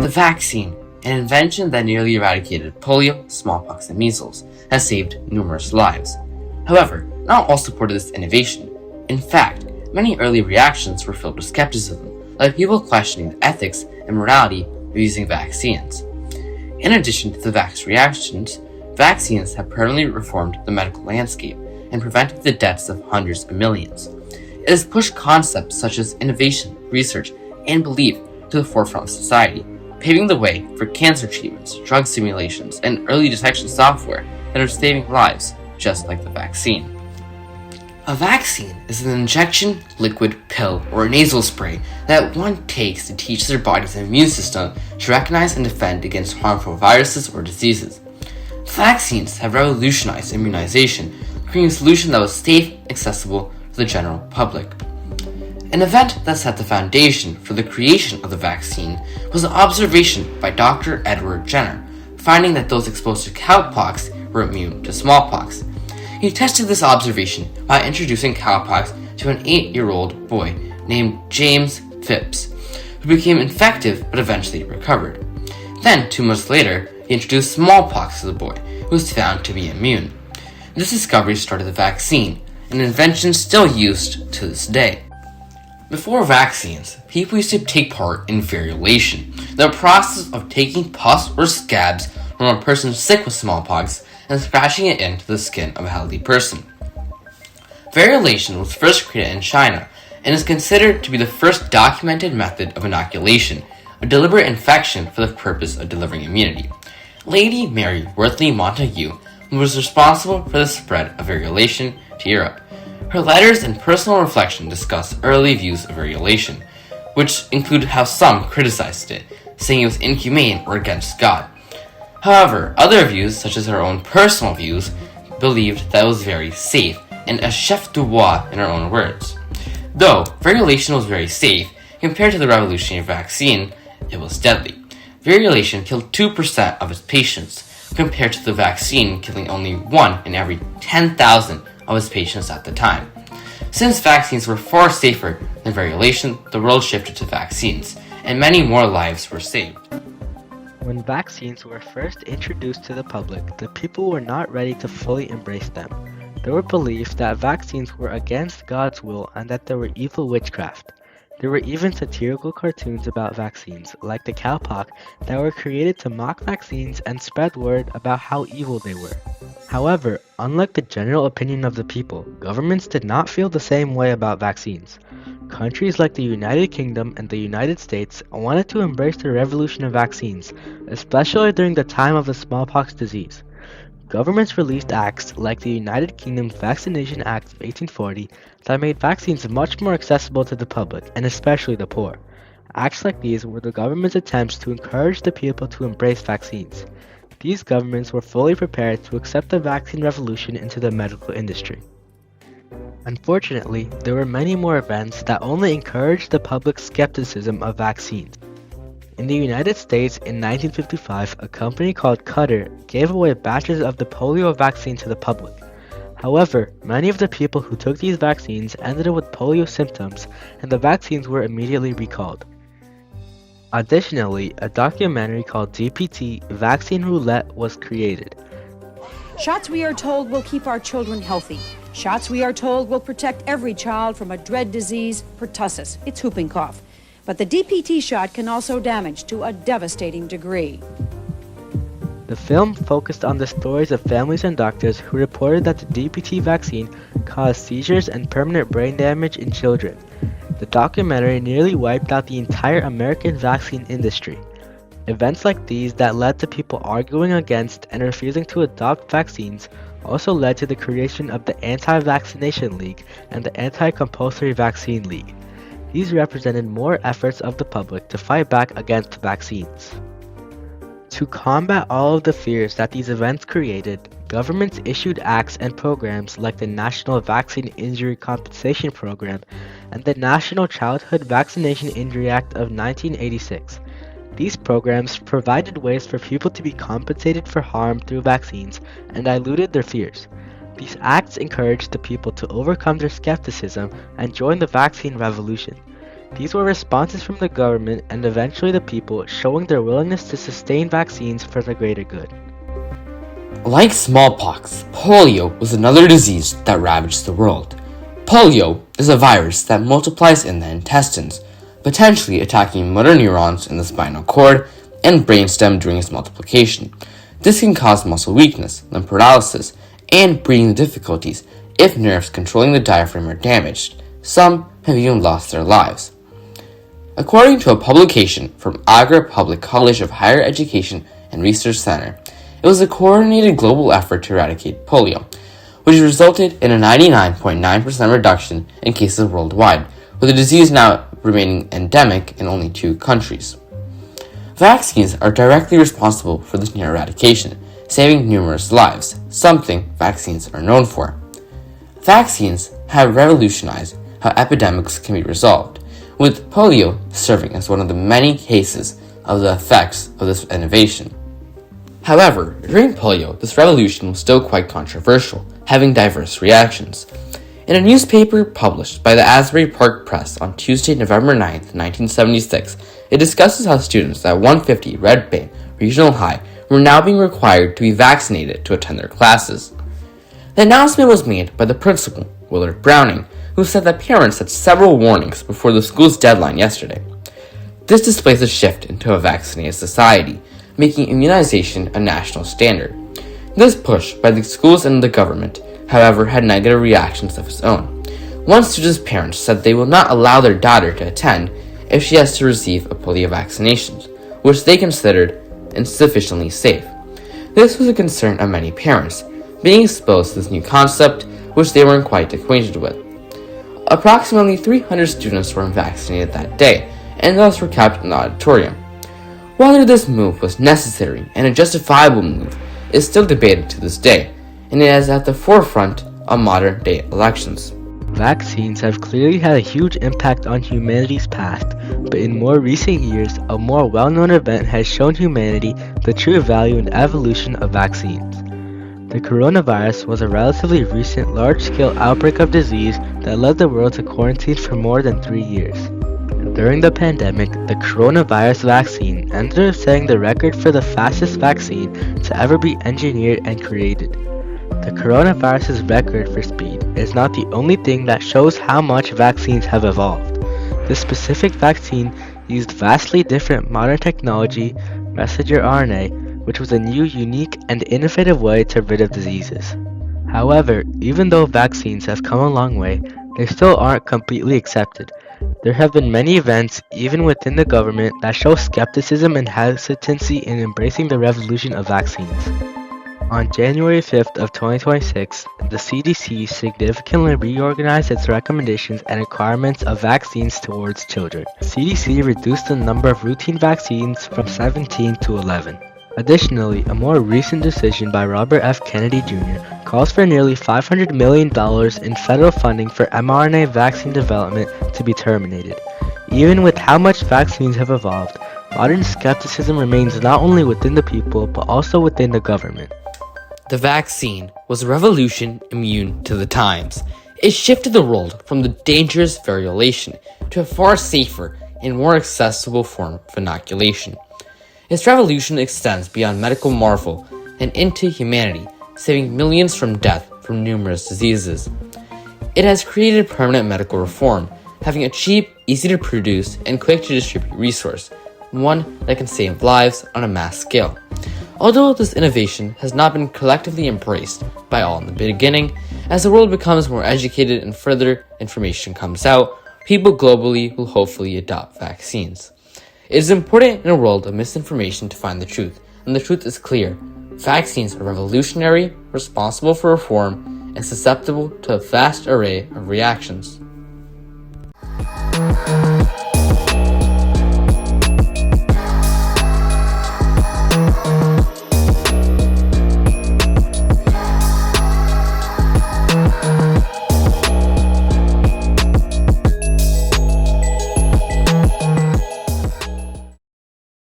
The vaccine, an invention that nearly eradicated polio, smallpox, and measles, has saved numerous lives. However, not all supported this innovation. In fact, many early reactions were filled with skepticism, like people questioning the ethics and morality of using vaccines. In addition to the vax reactions, vaccines have permanently reformed the medical landscape and prevented the deaths of hundreds of millions. It has pushed concepts such as innovation, research, and belief to the forefront of society, paving the way for cancer treatments, drug simulations, and early detection software that are saving lives, just like the vaccine. A vaccine is an injection, liquid, pill, or nasal spray that one takes to teach their body's immune system to recognize and defend against harmful viruses or diseases. Vaccines have revolutionized immunization, creating a solution that was safe and accessible to the general public. An event that set the foundation for the creation of the vaccine was an observation by Dr. Edward Jenner, finding that those exposed to cowpox were immune to smallpox. He tested this observation by introducing cowpox to an 8-year-old boy named James Phipps, who became infected but eventually recovered. Then, 2 months later, he introduced smallpox to the boy, who was found to be immune. This discovery started the vaccine, an invention still used to this day. Before vaccines, people used to take part in variolation, the process of taking pus or scabs from a person sick with smallpox and scratching it into the skin of a healthy person. Variolation was first created in China and is considered to be the first documented method of inoculation, a deliberate infection for the purpose of delivering immunity. Lady Mary Wortley Montagu was responsible for the spread of variolation to Europe. Her letters and personal reflection discuss early views of variolation, which included how some criticized it, saying it was inhumane or against God. However, other views, such as her own personal views, believed that it was very safe and a chef d'oeuvre in her own words. Though variolation was very safe, compared to the revolutionary vaccine, it was deadly. Variolation killed 2% of its patients, compared to the vaccine killing only 1 in every 10,000 of its patients at the time. Since vaccines were far safer than variolation, the world shifted to vaccines, and many more lives were saved. When vaccines were first introduced to the public, the people were not ready to fully embrace them. There were beliefs that vaccines were against God's will and that they were evil witchcraft. There were even satirical cartoons about vaccines, like the cowpox, that were created to mock vaccines and spread word about how evil they were. However, unlike the general opinion of the people, governments did not feel the same way about vaccines. Countries like the United Kingdom and the United States wanted to embrace the revolution of vaccines, especially during the time of the smallpox disease. Governments released acts like the United Kingdom's Vaccination Act of 1840 that made vaccines much more accessible to the public, and especially the poor. Acts like these were the government's attempts to encourage the people to embrace vaccines. These governments were fully prepared to accept the vaccine revolution into the medical industry. Unfortunately, there were many more events that only encouraged the public's skepticism of vaccines. In the United States in 1955, a company called Cutter gave away batches of the polio vaccine to the public. However, many of the people who took these vaccines ended up with polio symptoms, and the vaccines were immediately recalled. Additionally, a documentary called DPT Vaccine Roulette was created. Shots we are told will keep our children healthy. Shots we are told will protect every child from a dread disease, pertussis. It's whooping cough. But the DPT shot can also damage to a devastating degree. The film focused on the stories of families and doctors who reported that the DPT vaccine caused seizures and permanent brain damage in children. The documentary nearly wiped out the entire American vaccine industry. Events like these that led to people arguing against and refusing to adopt vaccines also led to the creation of the Anti-Vaccination League and the Anti-Compulsory Vaccine League. These represented more efforts of the public to fight back against vaccines. To combat all of the fears that these events created, governments issued acts and programs like the National Vaccine Injury Compensation Program and the National Childhood Vaccination Injury Act of 1986. These programs provided ways for people to be compensated for harm through vaccines and diluted their fears. These acts encouraged the people to overcome their skepticism and join the vaccine revolution. These were responses from the government and eventually the people showing their willingness to sustain vaccines for the greater good. Like smallpox, polio was another disease that ravaged the world. Polio is a virus that multiplies in the intestines, potentially attacking motor neurons in the spinal cord and brainstem during its multiplication. This can cause muscle weakness, limb paralysis, and breathing difficulties if nerves controlling the diaphragm are damaged. Some have even lost their lives. According to a publication from Agra Public College of Higher Education and Research Center, it was a coordinated global effort to eradicate polio, which resulted in a 99.9% reduction in cases worldwide, with the disease now remaining endemic in only 2 countries. Vaccines are directly responsible for this near eradication, saving numerous lives, something vaccines are known for. Vaccines have revolutionized how epidemics can be resolved, with polio serving as one of the many cases of the effects of this innovation. However, during polio, this revolution was still quite controversial, having diverse reactions. In a newspaper published by the Asbury Park Press on Tuesday, November 9, 1976, it discusses how students at 150 Red Bank Regional High were now being required to be vaccinated to attend their classes. The announcement was made by the principal, Willard Browning, who said that parents had several warnings before the school's deadline yesterday. This displays a shift into a vaccinated society, making immunization a national standard. This push by the schools and the government, however, had negative reactions of its own. One student's parents said they will not allow their daughter to attend if she has to receive a polio vaccination, which they considered insufficiently safe. This was a concern of many parents, being exposed to this new concept, which they weren't quite acquainted with. Approximately 300 students were vaccinated that day, and thus were kept in the auditorium. Whether this move was necessary and a justifiable move is still debated to this day, and it is at the forefront of modern-day elections. Vaccines have clearly had a huge impact on humanity's past, but in more recent years, a more well-known event has shown humanity the true value and evolution of vaccines. The coronavirus was a relatively recent large-scale outbreak of disease that led the world to quarantine for more than 3 years. During the pandemic, the coronavirus vaccine ended up setting the record for the fastest vaccine to ever be engineered and created. The coronavirus's record for speed is not the only thing that shows how much vaccines have evolved. This specific vaccine used vastly different modern technology, messenger RNA, which was a new, unique, and innovative way to rid of diseases. However, even though vaccines have come a long way, they still aren't completely accepted. There have been many events, even within the government, that show skepticism and hesitancy in embracing the revolution of vaccines. On January 5th of 2026, the CDC significantly reorganized its recommendations and requirements of vaccines towards children. CDC reduced the number of routine vaccines from 17 to 11. Additionally, a more recent decision by Robert F. Kennedy Jr. calls for nearly $500 million in federal funding for mRNA vaccine development to be terminated. Even with how much vaccines have evolved, modern skepticism remains not only within the people, but also within the government. The vaccine was a revolution immune to the times. It shifted the world from the dangerous variolation to a far safer and more accessible form of inoculation. Its revolution extends beyond medical marvel and into humanity, saving millions from death from numerous diseases. It has created permanent medical reform, having a cheap, easy to produce, and quick to distribute resource, one that can save lives on a mass scale. Although this innovation has not been collectively embraced by all in the beginning, as the world becomes more educated and further information comes out, people globally will hopefully adopt vaccines. It is important in a world of misinformation to find the truth, and the truth is clear. Vaccines are revolutionary, responsible for reform, and susceptible to a vast array of reactions.